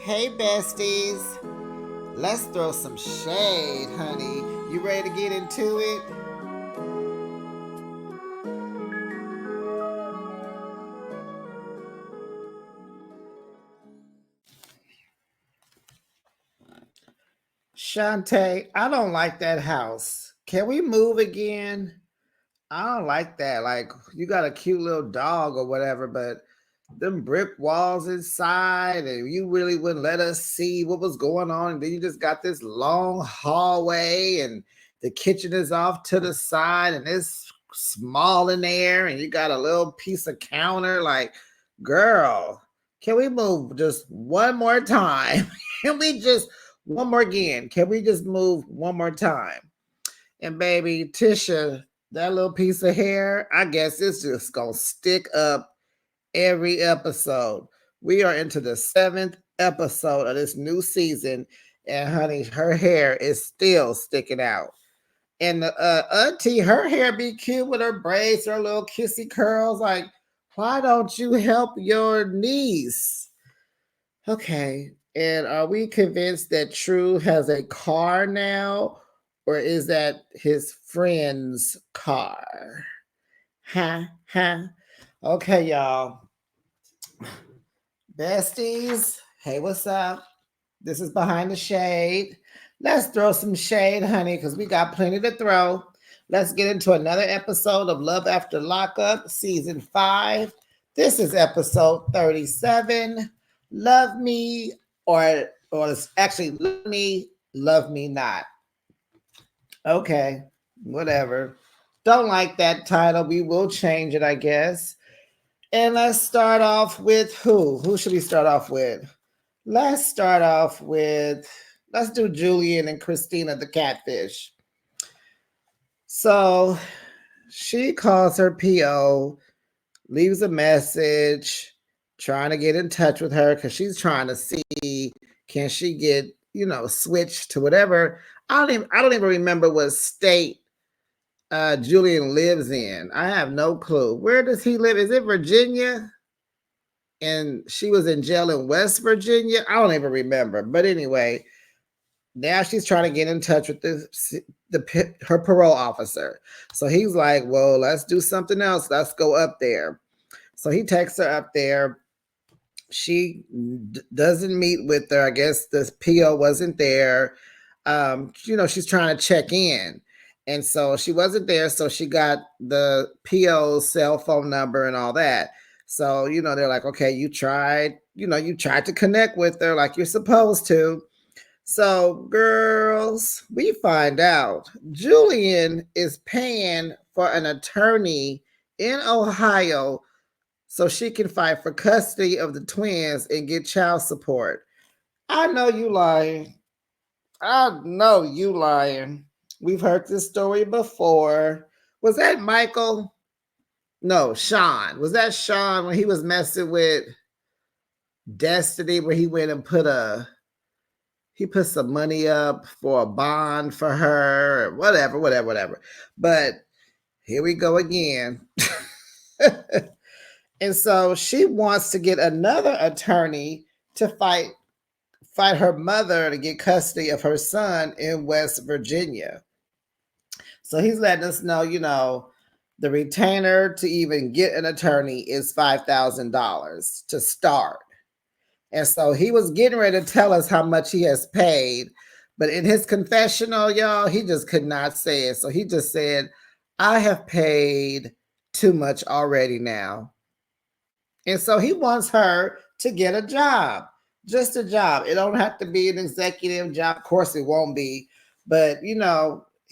Hey besties, let's throw some shade, honey. You ready to get into it? Shantae, I don't like that house. Can we move again? I don't like that. Like, you got a cute little dog or whatever, but them brick walls inside, and you really wouldn't let us see what was going on. And then you just got this long hallway, and the kitchen is off to the side, and it's small in there, and you got a little piece of counter. Like, girl, can we move just one more time? Can we just one more again? Can we just move one more time? And baby, Tisha, that little piece of hair, I guess it's just gonna stick up every episode. We are into the 7th episode of this new season, and honey, her hair is still sticking out. And the auntie, her hair be cute with her braids, her little kissy curls. Like, why don't you help your niece? Okay. And are we convinced that True has a car now, or is that his friend's car? Ha ha. Okay, y'all. Besties, hey, what's up? This is Behind the Shade. Let's throw some shade, honey, because we got plenty to throw. Let's get into another episode of Love After Lockup, Season 5. This is episode 37. Love Me, or it's actually love me not. Okay, whatever. Don't like that title. We will change it, I guess. And let's start off with who? Who should we start off with? Let's start off with, let's do Julian and Christina the catfish. So she calls her PO, leaves a message, trying to get in touch with her because she's trying to see, can she get, switched to whatever. I don't even remember what state Julian lives in. I have no clue. Where does he live? Is it Virginia? And she was in jail in West Virginia. I don't even remember. But anyway, now she's trying to get in touch with her parole officer. So he's like, well, let's do something else. Let's go up there. So he takes her up there. She doesn't meet with her. I guess the PO wasn't there. She's trying to check in. And so she wasn't there. So she got the PO's cell phone number and all that. So, they're like, okay, you tried to connect with her like you're supposed to. So, girls, we find out Julian is paying for an attorney in Ohio so she can fight for custody of the twins and get child support. I know you lying. I know you lying. We've heard this story before. Was that Michael? No, Sean. Was that Sean when he was messing with Destiny, where he went and put some money up for a bond for her, or whatever. But here we go again. And so she wants to get another attorney to fight her mother to get custody of her son in West Virginia. So he's letting us know, the retainer to even get an attorney is $5,000 to start. And so he was getting ready to tell us how much he has paid. But in his confessional, y'all, he just could not say it. So he just said, I have paid too much already now. And so he wants her to get a job, just a job. It don't have to be an executive job. Of course, it won't be. But,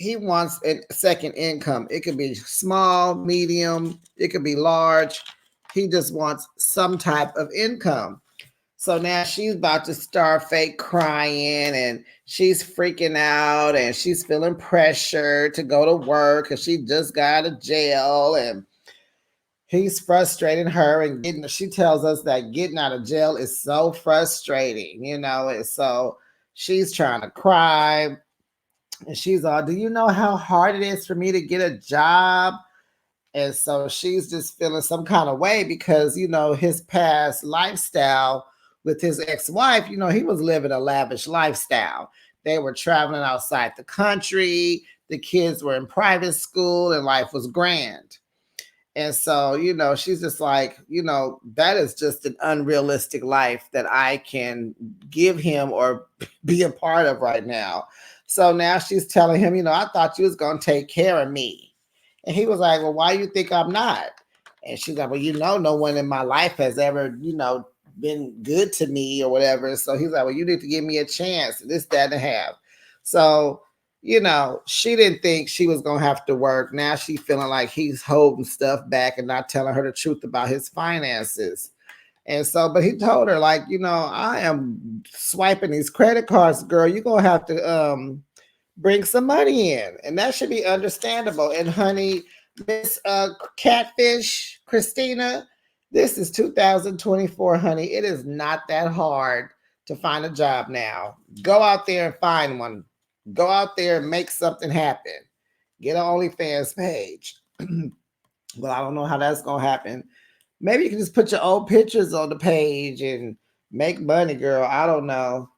he wants a second income. It could be small, medium. It could be large. He just wants some type of income. So now she's about to start fake crying, and she's freaking out, and she's feeling pressure to go to work because she just got out of jail, and he's frustrating her, and she tells us that getting out of jail is so frustrating, and so she's trying to cry, and she's all, do you know how hard it is for me to get a job? And so she's just feeling some kind of way because, his past lifestyle with his ex-wife, he was living a lavish lifestyle. They were traveling outside the country. The kids were in private school and life was grand. And so, she's just like, that is just an unrealistic life that I can give him or be a part of right now. So now she's telling him, I thought you was going to take care of me. And he was like, well, why do you think I'm not? And she's like, well, no one in my life has ever, been good to me or whatever. So he's like, well, you need to give me a chance. This, that, and a half. So, she didn't think she was going to have to work. Now she's feeling like he's holding stuff back and not telling her the truth about his finances. And so, but he told her, like, I am swiping these credit cards, girl. You're going to have to bring some money in. And that should be understandable. And honey, Miss Catfish, Christina, this is 2024, honey. It is not that hard to find a job now. Go out there and find one. Go out there and make something happen. Get an OnlyFans page. Well, I don't know how that's going to happen. Maybe you can just put your old pictures on the page and make money, girl. I don't know.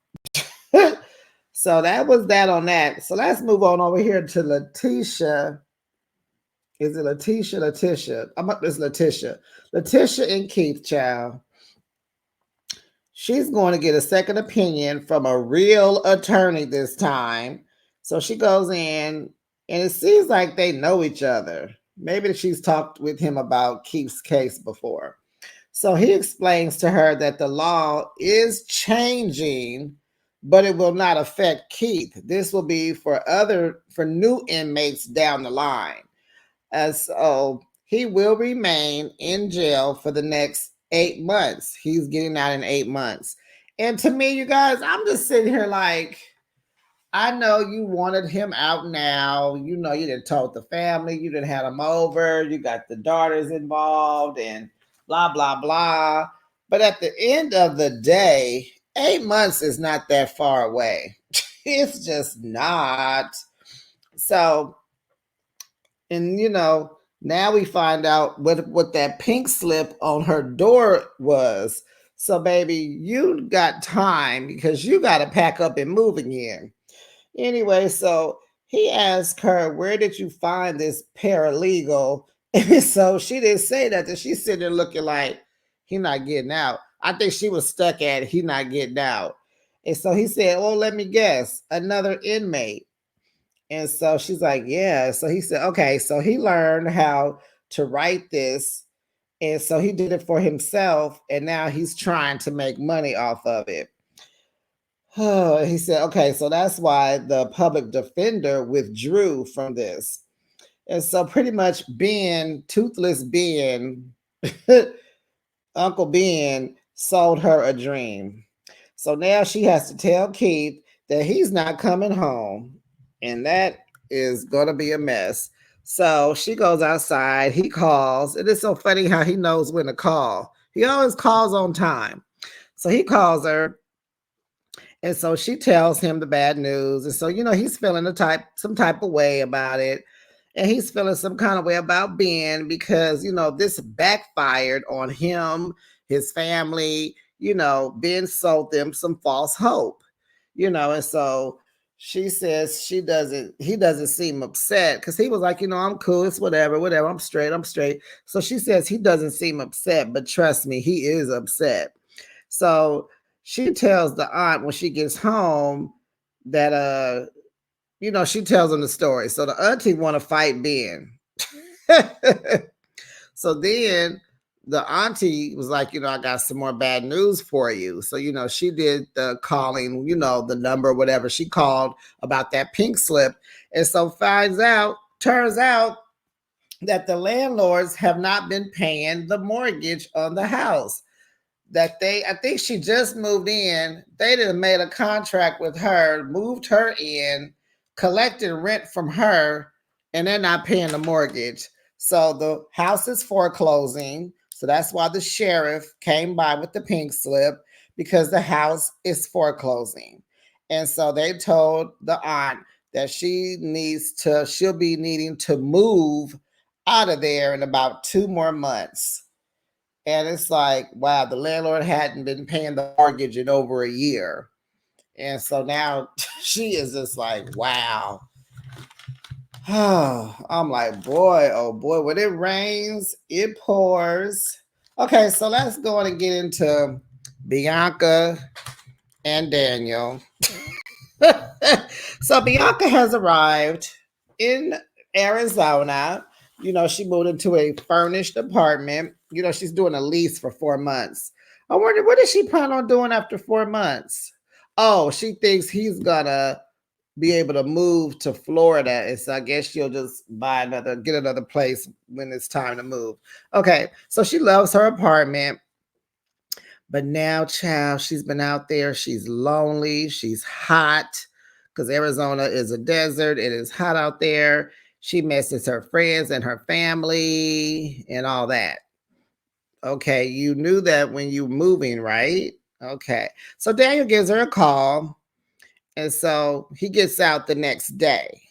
So that was that on that. So let's move on over here to Letitia. Is it Letitia? It's Letitia. Letitia and Keith, child. She's going to get a second opinion from a real attorney this time. So she goes in, and it seems like they know each other. Maybe she's talked with him about Keith's case before. So he explains to her that the law is changing, but it will not affect Keith. This will be for new inmates down the line. So he will remain in jail for the next 8 months. He's getting out in 8 months. And to me, you guys, I'm just sitting here like, I know you wanted him out now. You didn't told the family, you didn't have him over, you got the daughters involved and blah, blah, blah. But at the end of the day, 8 months is not that far away. It's just not. So, and now we find out what that pink slip on her door was. So, baby, you got time because you got to pack up and move again. Anyway, so he asked her, where did you find this paralegal? And so she didn't say that. She's sitting there looking like, he not getting out. I think she was stuck at he not getting out. And so he said, oh, let me guess, another inmate. And so she's like, yeah. So he said, okay. So he learned how to write this. And so he did it for himself. And now he's trying to make money off of it. He said, okay, so that's why the public defender withdrew from this. And so pretty much Toothless Ben, Uncle Ben sold her a dream. So now she has to tell Keith that he's not coming home. And that is going to be a mess. So she goes outside. He calls. It is so funny how he knows when to call. He always calls on time. So he calls her. And so she tells him the bad news. And so, he's feeling some type of way about it. And he's feeling some kind of way about Ben because, this backfired on him, his family. Ben sold them some false hope, and so she says he doesn't seem upset because he was like, I'm cool. It's whatever. I'm straight. So she says he doesn't seem upset, but trust me, he is upset. So she tells the aunt when she gets home that, she tells him the story. So the auntie want to fight Ben. So then the auntie was like, I got some more bad news for you. So, she did the calling, the number, whatever she called about that pink slip. And so turns out that the landlords have not been paying the mortgage on the house. I think she just moved in. They done made a contract with her, moved her in, collected rent from her, and they're not paying the mortgage. So the house is foreclosing. So that's why the sheriff came by with the pink slip, because the house is foreclosing. And so they told the aunt that she'll be needing to move out of there in about 2 more months. And it's like, wow, the landlord hadn't been paying the mortgage in over a year. And so now she is just like, wow. Oh, I'm like, boy, oh boy, when it rains, it pours. Okay, so let's go on and get into Bianca and Daniel. So Bianca has arrived in Arizona. She moved into a furnished apartment. She's doing a lease for 4 months. I wonder, what does she plan on doing after 4 months? Oh, she thinks he's gonna be able to move to Florida. And so I guess she'll just get another place when it's time to move. Okay, so she loves her apartment. But now, child, she's been out there. She's lonely. She's hot because Arizona is a desert. It is hot out there. She misses her friends and her family and all that. Okay, you knew that when you were moving, right? Okay. So Daniel gives her a call. And so he gets out the next day.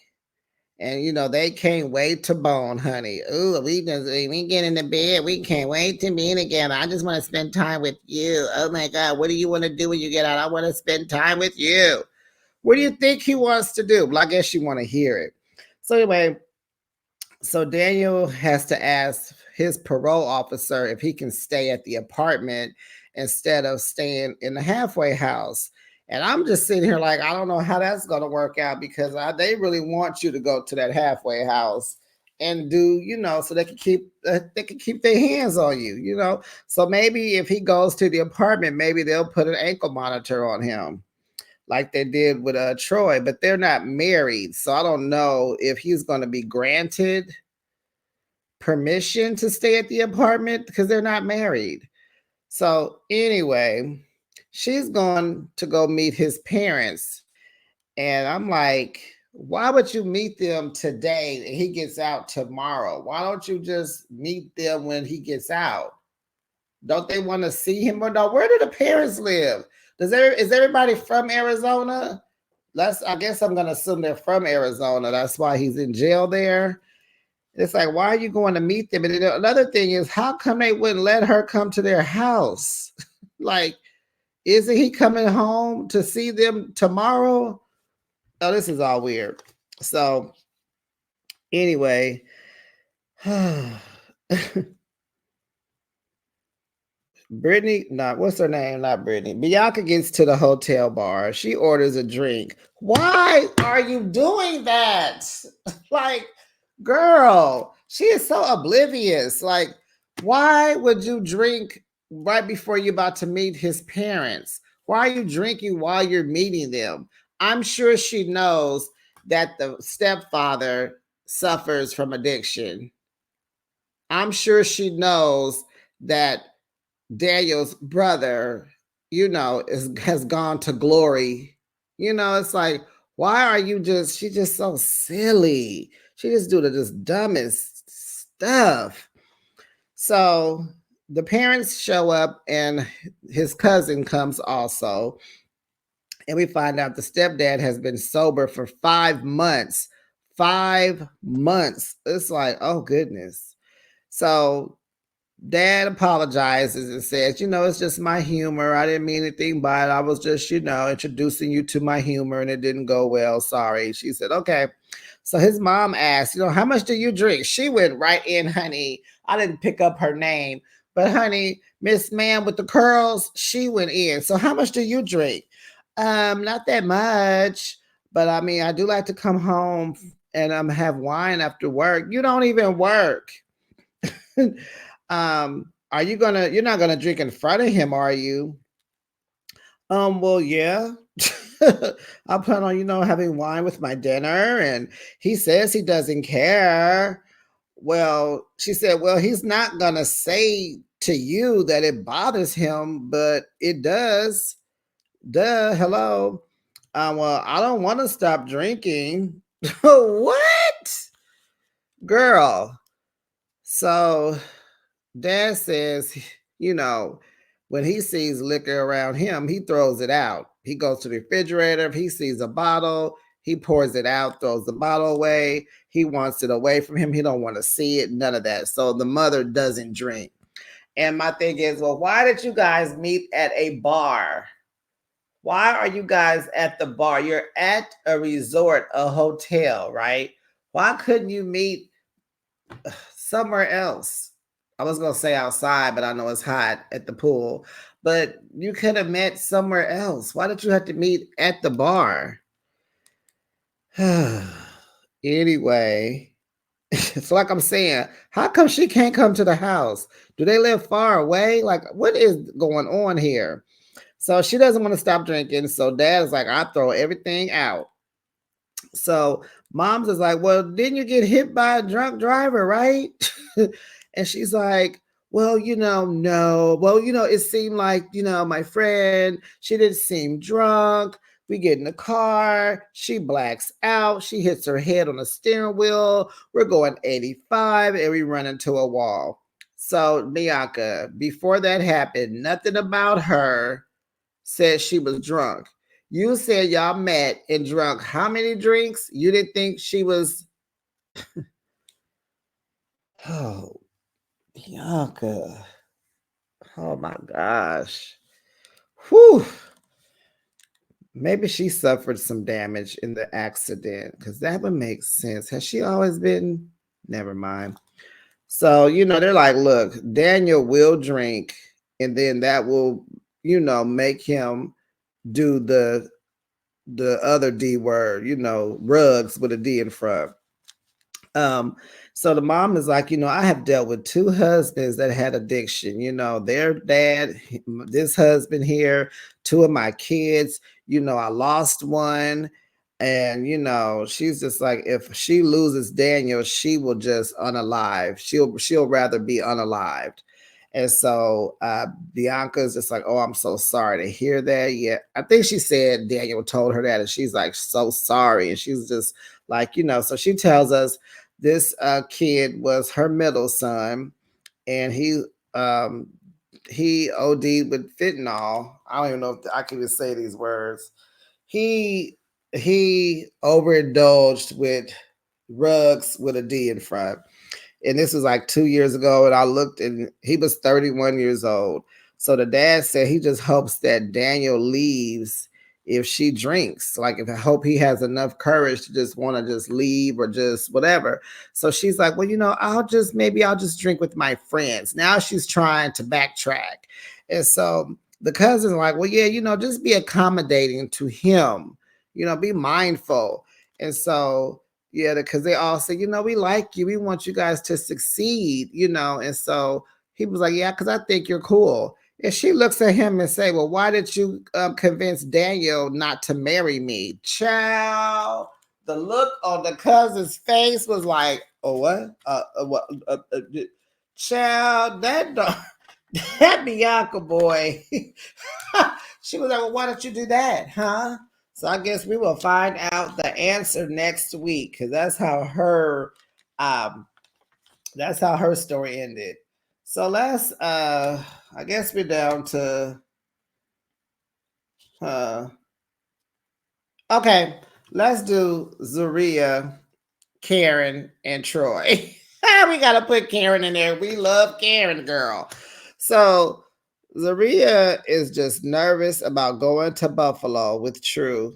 And they can't wait to bone, honey. Ooh, we get into bed. We can't wait to be together. I just want to spend time with you. Oh my God, what do you want to do when you get out? I want to spend time with you. What do you think he wants to do? Well, I guess you want to hear it. So anyway, so Daniel has to ask his parole officer if he can stay at the apartment instead of staying in the halfway house. And I'm just sitting here like, I don't know how that's going to work out because they really want you to go to that halfway house and do, so they can keep their hands on you. So maybe if he goes to the apartment, maybe they'll put an ankle monitor on him like they did with Troy, but they're not married. So I don't know if he's going to be granted permission to stay at the apartment because they're not married. So anyway, she's going to go meet his parents. And I'm like, why would you meet them today and he gets out tomorrow? Why don't you just meet them when he gets out? Don't they want to see him or no? Where do the parents live? Is everybody from Arizona? I guess I'm gonna assume they're from Arizona. That's why he's in jail there. It's like, why are you going to meet them? And then another thing is, how come they wouldn't let her come to their house? Like, isn't he coming home to see them tomorrow? Oh, this is all weird. So anyway, Brittany, what's her name? Not Brittany. Bianca gets to the hotel bar. She orders a drink. Why are you doing that? Like, girl, she is so oblivious. Like, why would you drink right before you're about to meet his parents? Why are you drinking while you're meeting them? I'm sure she knows that the stepfather suffers from addiction. I'm sure she knows that Daniel's brother, has gone to glory. It's like, why are you she's just so silly. She just do the dumbest stuff. So the parents show up and his cousin comes also. And we find out the stepdad has been sober for 5 months. 5 months. It's like, oh goodness. So Dad apologizes and says, it's just my humor. I didn't mean anything by it. I was just, introducing you to my humor and it didn't go well. Sorry. She said, okay. So his mom asked, how much do you drink? She went right in, honey. I didn't pick up her name, but honey, Miss Ma'am with the curls, she went in. So how much do you drink? Not that much, but I mean, I do like to come home and have wine after work. You don't even work. You're not gonna drink in front of him, are you? Well, yeah. I plan on, having wine with my dinner, and he says he doesn't care. Well, she said, well, he's not gonna say to you that it bothers him, but it does. Duh, hello. Well, I don't want to stop drinking. What? Girl. So Dad says, when he sees liquor around him, he throws it out. He goes to the refrigerator. If he sees a bottle, he pours it out, throws the bottle away. He wants it away from him. He don't want to see it, none of that. So the mother doesn't drink. And my thing is, well, why did you guys meet at a bar? Why are you guys at the bar? You're at a resort, a hotel, right? Why couldn't you meet somewhere else? I was going to say outside, but I know it's hot at the pool. But you could have met somewhere else. Why did you have to meet at the bar? Anyway, it's like I'm saying, how come she can't come to the house? Do they live far away? Like, what is going on here? So she doesn't want to stop drinking. So dad's like, I throw everything out. So mom's is like, well, didn't you get hit by a drunk driver, right? And she's like, well, no. Well, it seemed like, my friend, she didn't seem drunk. We get in the car. She blacks out. She hits her head on the steering wheel. We're going 85 and we run into a wall. So Bianca, before that happened, nothing about her said she was drunk. You said y'all met and drunk how many drinks? You didn't think she was. Oh, Bianca. Oh my gosh. Whew. Maybe she suffered some damage in the accident because that would make sense. Has she always been? Never mind. So, they're like, look, Daniel will drink and then that will, make him do the other D word, rugs with a D in front. So the mom is like, I have dealt with 2 husbands that had addiction, their dad, this husband here, 2 of my kids, I lost one. And she's just like, if she loses Daniel, she will just unalive. She'll rather be unalived. And so Bianca's just like, oh, I'm so sorry to hear that. Yeah, I think she said Daniel told her that, and she's like, so sorry. And she's just like, so she tells us this kid was her middle son, and he OD'd with fentanyl. I don't even know if I can even say these words. He overindulged with rugs with a D in front. And this was like 2 years ago. And I looked and he was 31 years old. So the dad said he just hopes that Daniel leaves if she drinks. Like, if I hope he has enough courage to just want to just leave or just whatever. So she's like, well, I'll just drink with my friends. Now she's trying to backtrack. And so the cousin's like, well, yeah, just be accommodating to him, be mindful. And so, yeah, because they all say, we like you. We want you guys to succeed, And so he was like, yeah, because I think you're cool. And she looks at him and say, well, why did you convince Daniel not to marry me? Child, the look on the cousin's face was like, oh, what? Child, that Bianca boy. She was like, well, why don't you do that, huh? So I guess we will find out the answer next week, because that's how her story ended. So let's I guess we're down to okay, let's do Zaria, Karen, and Troy. We gotta put Karen in there. We love Karen, girl. So Zaria is just nervous about going to Buffalo with Troy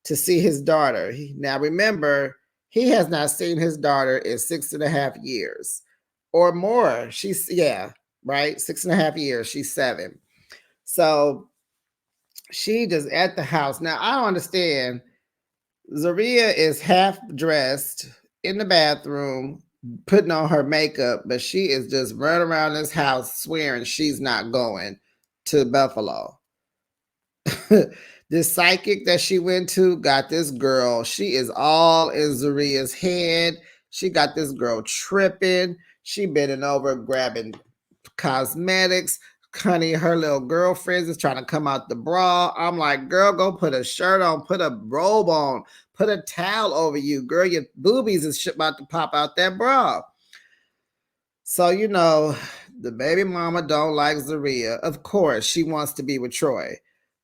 to see his daughter. Now remember, he has not seen his daughter in 6.5 years or more. She's right, 6.5 years. She's 7. So she just at the house. Now I don't understand. Zaria is half dressed in the bathroom, putting on her makeup, but she is just running around this house swearing she's not going to Buffalo. This psychic that she went to got this girl. She is all in Zaria's head. She got this girl tripping. She bending over, grabbing cosmetics. Honey, her little girlfriends is trying to come out the bra. I'm like, girl, go put a shirt on, put a robe on, put a towel over you. Girl, your boobies is about to pop out that bra. So, the baby mama don't like Zaria. Of course, she wants to be with Troy.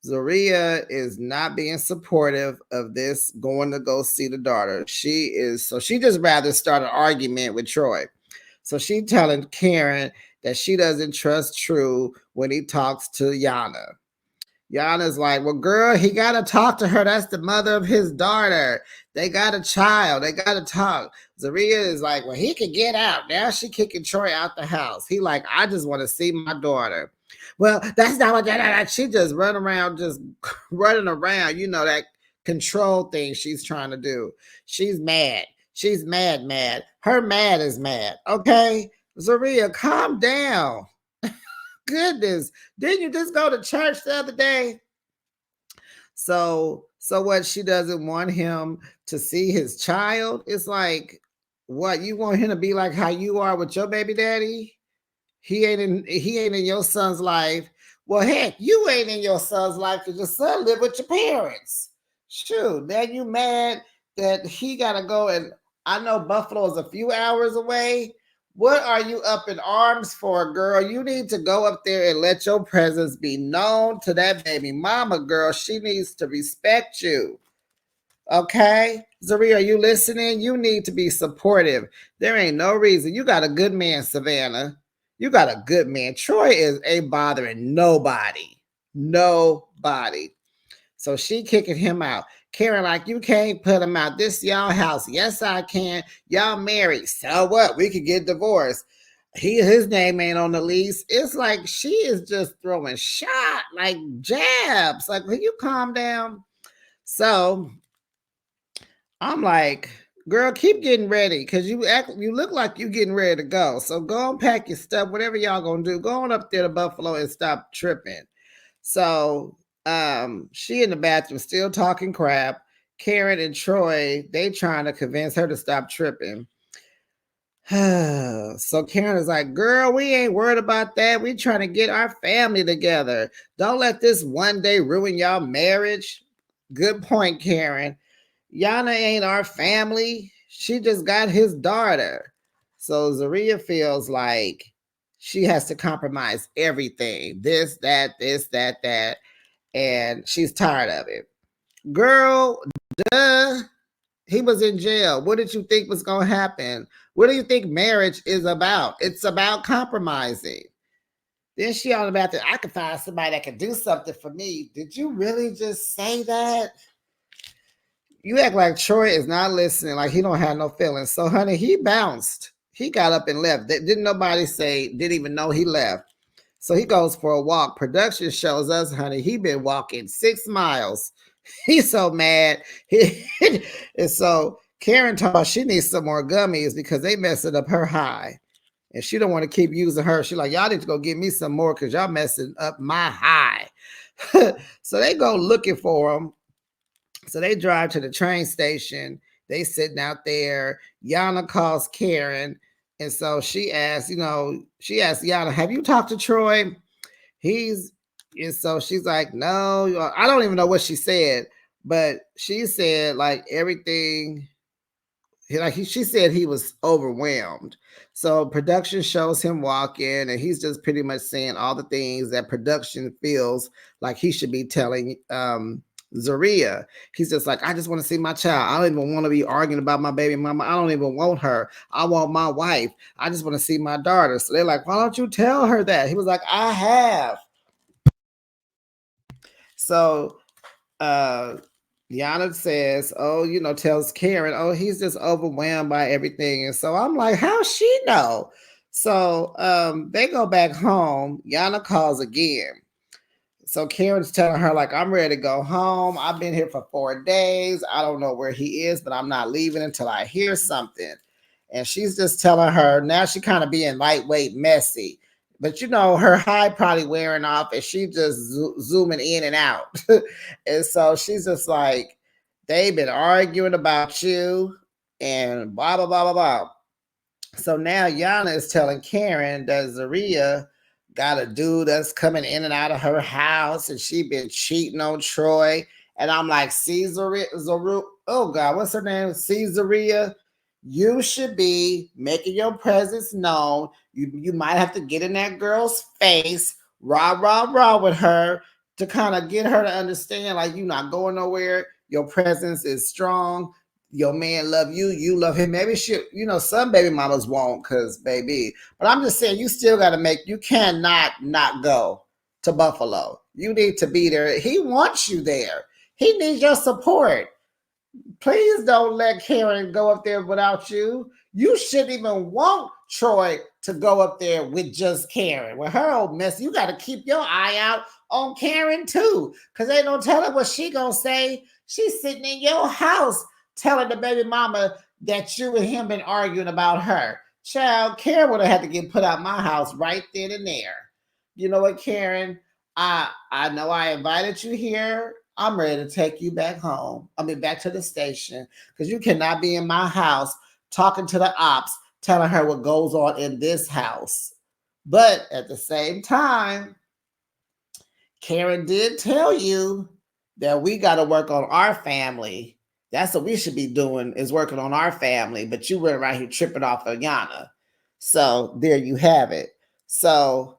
Zaria is not being supportive of this going to go see the daughter. She just rather start an argument with Troy. So she telling Karen that she doesn't trust True when he talks to Yana. Yana's like, well, girl, he got to talk to her. That's the mother of his daughter. They got a child. They got to talk. Zaria is like, well, he could get out. Now she kicking Troy out the house. He like, I just want to see my daughter. Well, that's not what that. She just run around, just running around. You know, that control thing she's trying to do. She's mad. She's mad, mad. Her mad is mad. Okay? Zaria, calm down. Goodness, didn't you just go to church the other day? So what, she doesn't want him to see his child? It's like, what, you want him to be like how you are with your baby daddy? He ain't in your son's life. Well, heck, you ain't in your son's life because your son live with your parents. Shoot, now you mad that he gotta go, and I know Buffalo is a few hours away. What are you up in arms for, girl? You need to go up there and let your presence be known to that baby mama, girl. She needs to respect you. Okay? Zaria, are you listening? You need to be supportive. There ain't no reason. You got a good man, Savannah. You got a good man. Troy ain't bothering nobody. Nobody. So she kicking him out. Karen, like, you can't put him out. This y'all house. Yes, I can. Y'all married. So what? We could get divorced. His name ain't on the lease. It's like she is just throwing shot, like jabs. Like, will you calm down? So I'm like, girl, keep getting ready because you look like you getting ready to go. So go and pack your stuff, whatever y'all gonna do. Go on up there to Buffalo and stop tripping. So she in the bathroom still talking crap. Karen and Troy, they trying to convince her to stop tripping. So Karen is like, girl, we ain't worried about that. We trying to get our family together. Don't let this one day ruin y'all marriage. Good point, Karen. Yana ain't our family. She just got his daughter. So Zaria feels like she has to compromise everything. This, that. And she's tired of it. Girl, duh. He was in jail. What did you think was going to happen? What do you think marriage is about? It's about compromising. Then she on about that, I could find somebody that could do something for me. Did you really just say that? You act like Troy is not listening, like he don't have no feelings. So, honey, he bounced. He got up and left. Didn't nobody say, didn't even know he left. So he goes for a walk. Production shows us, honey, he been walking 6 miles. He's so mad. And so Karen thought she needs some more gummies because they messing up her high. And she don't want to keep using her. She like, y'all need to go get me some more because y'all messing up my high. So they go looking for him. So they drive to the train station. They sitting out there. Yana calls Karen. And so she asks Yana, have you talked to Troy? And so she's like, no, I don't even know what she said, but she said like everything, she said he was overwhelmed. So production shows him walking and he's just pretty much saying all the things that production feels like he should be telling Zaria. He's just like, I just want to see my child. I don't even want to be arguing about my baby mama. I don't even want her. I want my wife. I just want to see my daughter. So they're like, why don't you tell her that? He was like, I have. So Yana says, tells Karen, he's just overwhelmed by everything. And so I'm like, how she know? So they go back home. Yana calls again. So Karen's telling her, like, I'm ready to go home. I've been here for 4 days. I don't know where he is, but I'm not leaving until I hear something. And she's just telling her, now she kind of being lightweight messy. But her high probably wearing off and she just zooming in and out. And so she's just like, they've been arguing about you and blah, blah, blah, blah, blah. So now Yana is telling Karen that Zaria got a dude that's coming in and out of her house and she been cheating on Troy. And I'm like, oh God, what's her name? Zaria, you should be making your presence known. You might have to get in that girl's face, rah with her to kind of get her to understand, like, you're not going nowhere. Your presence is strong. your man love you, you love him. Maybe some baby mamas won't, cause baby. But I'm just saying, you still got to you cannot not go to Buffalo. You need to be there. He wants you there. He needs your support. Please don't let Karen go up there without you. You shouldn't even want Troy to go up there with just Karen. With her old mess, you got to keep your eye out on Karen too. Because ain't no telling what she going to say. She's sitting in your house telling the baby mama that you and him been arguing about her. Child, Karen would have had to get put out my house right then and there. You know what, Karen? I know I invited you here. I'm ready to take you back home. Back to the station, because you cannot be in my house talking to the ops, telling her what goes on in this house. But at the same time, Karen did tell you that we got to work on our family. That's what we should be doing, is working on our family. But you were right here tripping off of Yana. So there you have it. So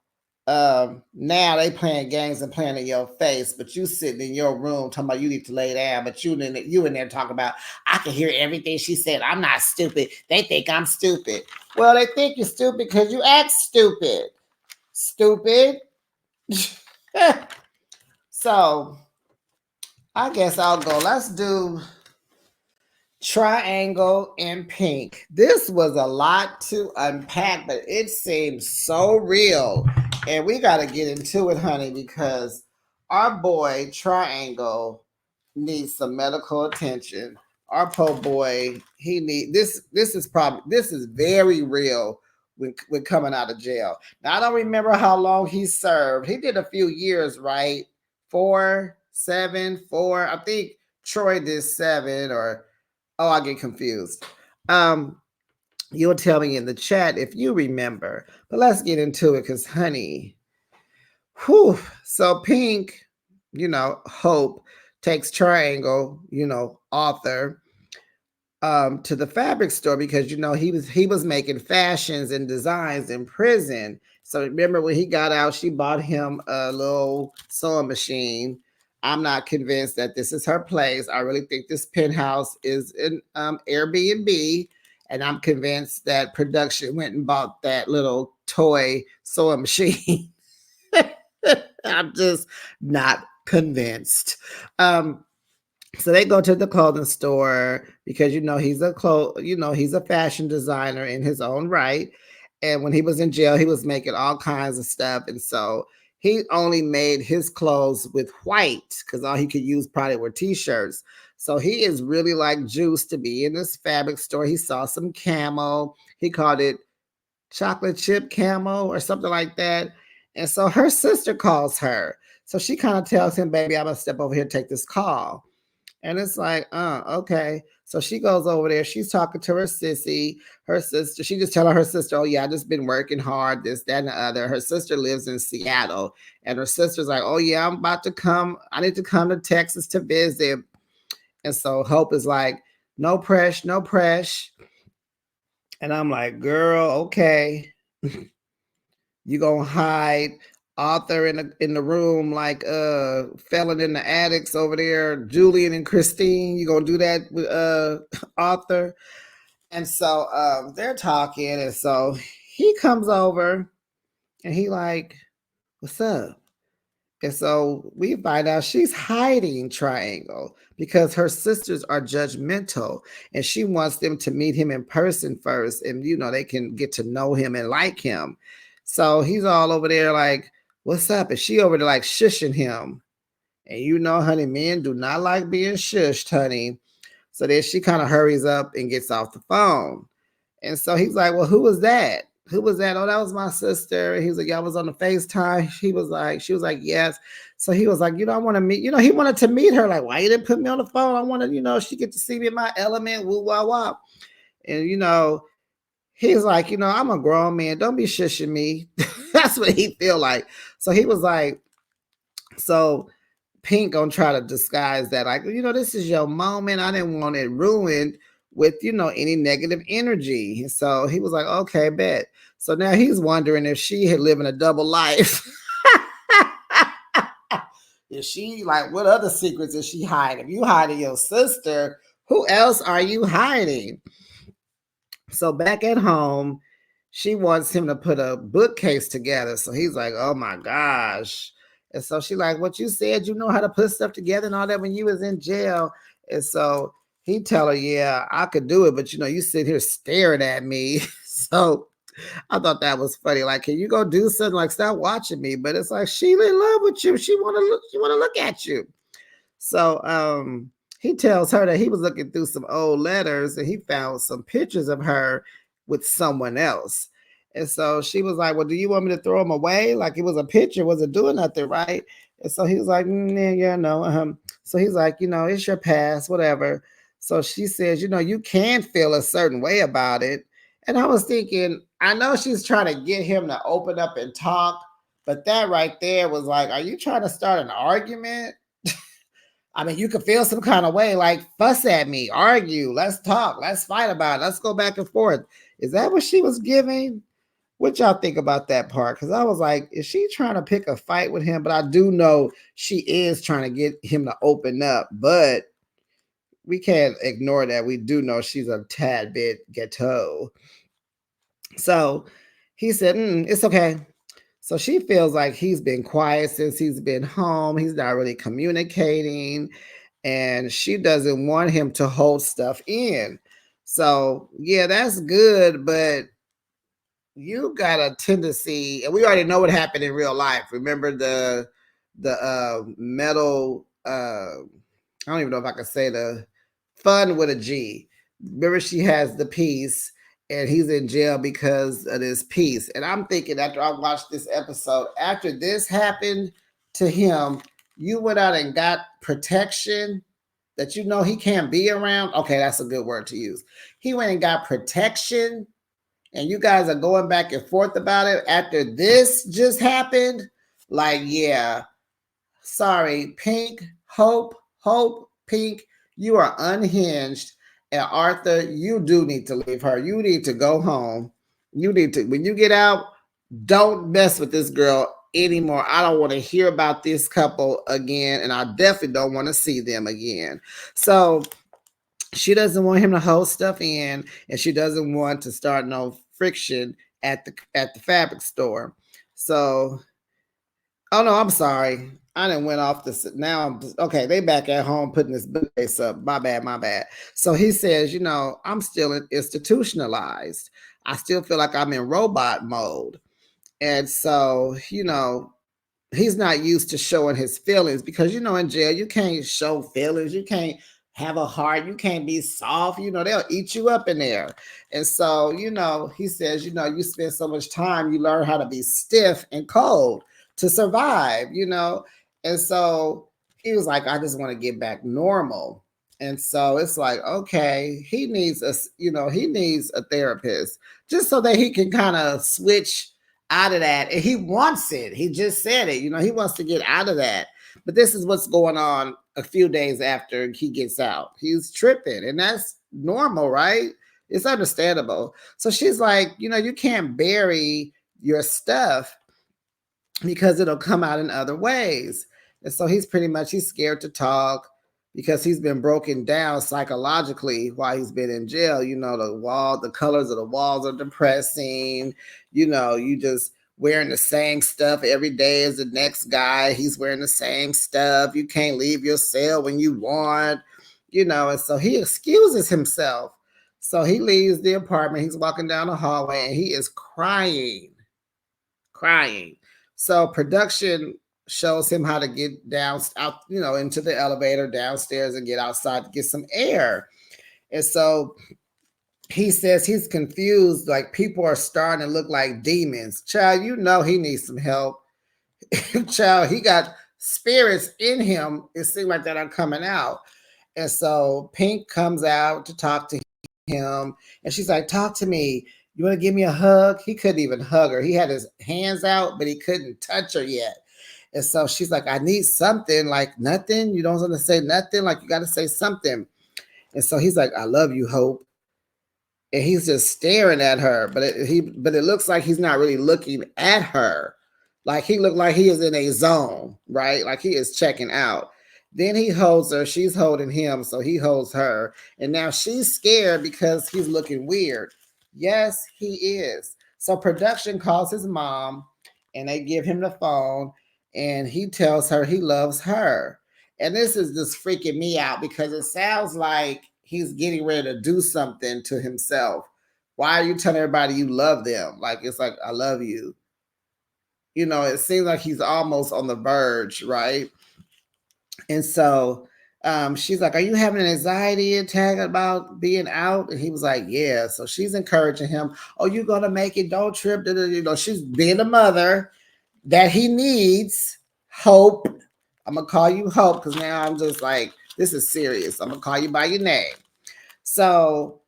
now they playing games and playing in your face, but you sitting in your room talking about you need to lay down, but you in there talking about, I can hear everything she said. I'm not stupid. They think I'm stupid. Well, they think you're stupid because you act stupid. Stupid. So I guess I'll go. Let's do Triangle and Pink. This was a lot to unpack, but it seems so real. And we got to get into it, honey, because our boy Triangle needs some medical attention. Our poor boy, he need this. This is very real when coming out of jail. Now, I don't remember how long he served. He did a few years, right? 4, 7, 4. I think Troy did 7, or I get confused. You'll tell me in the chat if you remember. But let's get into it, because, honey, whew. So Pink, Hope takes Triangle, Arthur, to the fabric store, because he was making fashions and designs in prison. So remember, when he got out, she bought him a little sewing machine. I'm not convinced that this is her place. I really think this penthouse is an Airbnb, and I'm convinced that production went and bought that little toy sewing machine. I'm just not convinced. So they go to the clothing store, because he's a fashion designer in his own right. And when he was in jail, he was making all kinds of stuff, and so he only made his clothes with white, because all he could use probably were t-shirts. So he is really like juice to be in this fabric store. He saw some camo. He called it chocolate chip camo or something like that. And so her sister calls her. So she kind of tells him, baby, I'm going to step over here and take this call. And it's like, okay. So she goes over there. She's talking to her sissy, her sister. She just telling her sister, oh, yeah, I just been working hard, this, that, and the other. Her sister lives in Seattle. And her sister's like, oh, yeah, I'm about to come. I need to come to Texas to visit. And so Hope is like, no press, no press. And I'm like, girl, okay. You gonna hide Arthur in the room like felon in the attics over there, Julian and Christine. You gonna do that with Arthur? And so they're talking, and so he comes over and he like, what's up? And so we find out she's hiding Triangle because her sisters are judgmental, and she wants them to meet him in person first, and they can get to know him and like him. So he's all over there like, what's up? And she over there like shushing him. And honey, men do not like being shushed, honey. So then she kind of hurries up and gets off the phone. And so he's like, well, who was that? Who was that? Oh, that was my sister. And he was like, yeah, I was on the FaceTime. She was like, yes. So he was like, I want to meet, he wanted to meet her. Like, why you didn't put me on the phone? I wanted, she get to see me in my element, woo, wah, wah. And, he's like, I'm a grown man. Don't be shushing me. That's what he feel like. So he was like, so Pink gonna try to disguise that. Like, this is your moment. I didn't want it ruined with, any negative energy. So he was like, okay, bet. So now he's wondering if she had living a double life. Is she like, what other secrets is she hiding? If you hiding your sister, Who else are you hiding? So back at home, she wants him to put a bookcase together. So he's like, oh my gosh. And so she like, what you said, you know how to put stuff together and all that when you was in jail. And so he tell her, yeah, I could do it, but you sit here staring at me. So I thought that was funny. Like, can you go do something? Like, stop watching me. But it's like she in love with you. She want to look at you. So he tells her that he was looking through some old letters and he found some pictures of her with someone else. And so she was like, well, do you want me to throw them away? Like it was a picture, wasn't doing nothing, right? And so he was like, yeah, no. So he's like, it's your past, whatever. So she says, you can feel a certain way about it. And I was thinking, I know she's trying to get him to open up and talk, but that right there was like, are you trying to start an argument? I mean, you could feel some kind of way, like fuss at me, argue, let's talk, let's fight about it, let's go back and forth. Is that what she was giving? What y'all think about that part? Because I was like, is she trying to pick a fight with him? But I do know she is trying to get him to open up, but we can't ignore that. We do know she's a tad bit ghetto. So he said, it's okay. So she feels like he's been quiet since he's been home. He's not really communicating. And she doesn't want him to hold stuff in. So, yeah, that's good. But you got a tendency, and we already know what happened in real life. Remember the metal, I don't even know if I can say the fun with a G. Remember she has the piece and he's in jail because of this piece. And I'm thinking after I watched this episode, after this happened to him, you went out and got protection that he can't be around. Okay, that's a good word to use. He went and got protection and you guys are going back and forth about it after this just happened. Like, yeah, sorry, Pink, Hope, Pink, you are unhinged. And Arthur, you do need to leave her. You need to go home. You need to, when you get out, don't mess with this girl anymore. I don't want to hear about this couple again. And I definitely don't want to see them again. So she doesn't want him to hold stuff in, and she doesn't want to start no friction at the fabric store. So, oh no, I'm sorry. I didn't went off this. Now I'm okay. They back at home putting this bookcase up. My bad. So he says, I'm still institutionalized. I still feel like I'm in robot mode. And so, he's not used to showing his feelings because, in jail, you can't show feelings. You can't have a heart. You can't be soft. They'll eat you up in there. And so, he says, you spend so much time, you learn how to be stiff and cold to survive, And so he was like, I just want to get back normal. And so it's like, okay, he needs a therapist just so that he can kind of switch out of that. And he wants it. He just said it, he wants to get out of that. But this is what's going on a few days after he gets out. He's tripping, and that's normal, right? It's understandable. So she's like, you can't bury your stuff because it'll come out in other ways. And so he's scared to talk because he's been broken down psychologically while he's been in jail. The colors of the walls are depressing. You just wearing the same stuff every day as the next guy. He's wearing the same stuff. You can't leave your cell when you want, and so he excuses himself. So he leaves the apartment. He's walking down the hallway and he is crying. So production shows him how to get out, into the elevator downstairs and get outside to get some air. And so he says he's confused, like people are starting to look like demons. Child, he needs some help. Child, he got spirits in him, it seems like, that are coming out. And so Pink comes out to talk to him, and she's like, talk to me. You want to give me a hug? He couldn't even hug her. He had his hands out, but he couldn't touch her yet. And so she's like, I need something. Like, nothing? You don't want to say nothing? Like, you got to say something. And so he's like, I love you, Hope. And he's just staring at her, but it looks like he's not really looking at her. Like he looked like he is in a zone, right? Like he is checking out. Then he holds her. She's holding him, so he holds her. And now she's scared because he's looking weird. Yes, he is. So production calls his mom and they give him the phone and he tells her he loves her. And this is just freaking me out because it sounds like he's getting ready to do something to himself. Why are you telling everybody you love them? Like, it's like, I love you. You know, it seems like he's almost on the verge, right? And so she's like, are you having an anxiety attack about being out? And he was like, yeah. So she's encouraging him, oh, you're going to make it. Don't trip. You know, she's being a mother that he needs. Hope. I'm going to call you Hope because now I'm just like, this is serious. I'm going to call you by your name. So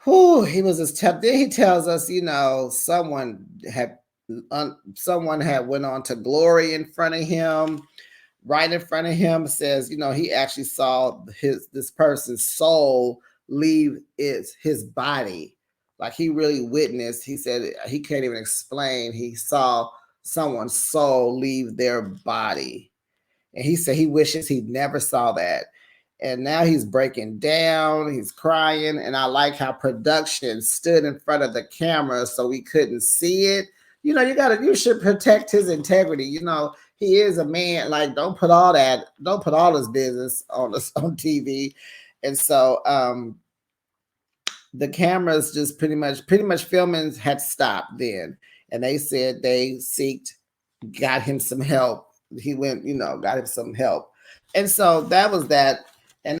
he was just tough. Then he tells us, you know, someone had went on to glory in front of him, right in front of him. Says, you know, he actually saw this person's soul leave his body. Like he really witnessed. He said he can't even explain. He saw someone's soul leave their body, and he said he wishes he never saw that. And now he's breaking down, he's crying. And I like how production stood in front of the camera so we couldn't see it. You know, you should protect his integrity. You know, he is a man. Like, don't put all his business on TV. And so the cameras just pretty much filming had stopped then. And they said they got him some help. He went, you know, got him some help. And so that was that.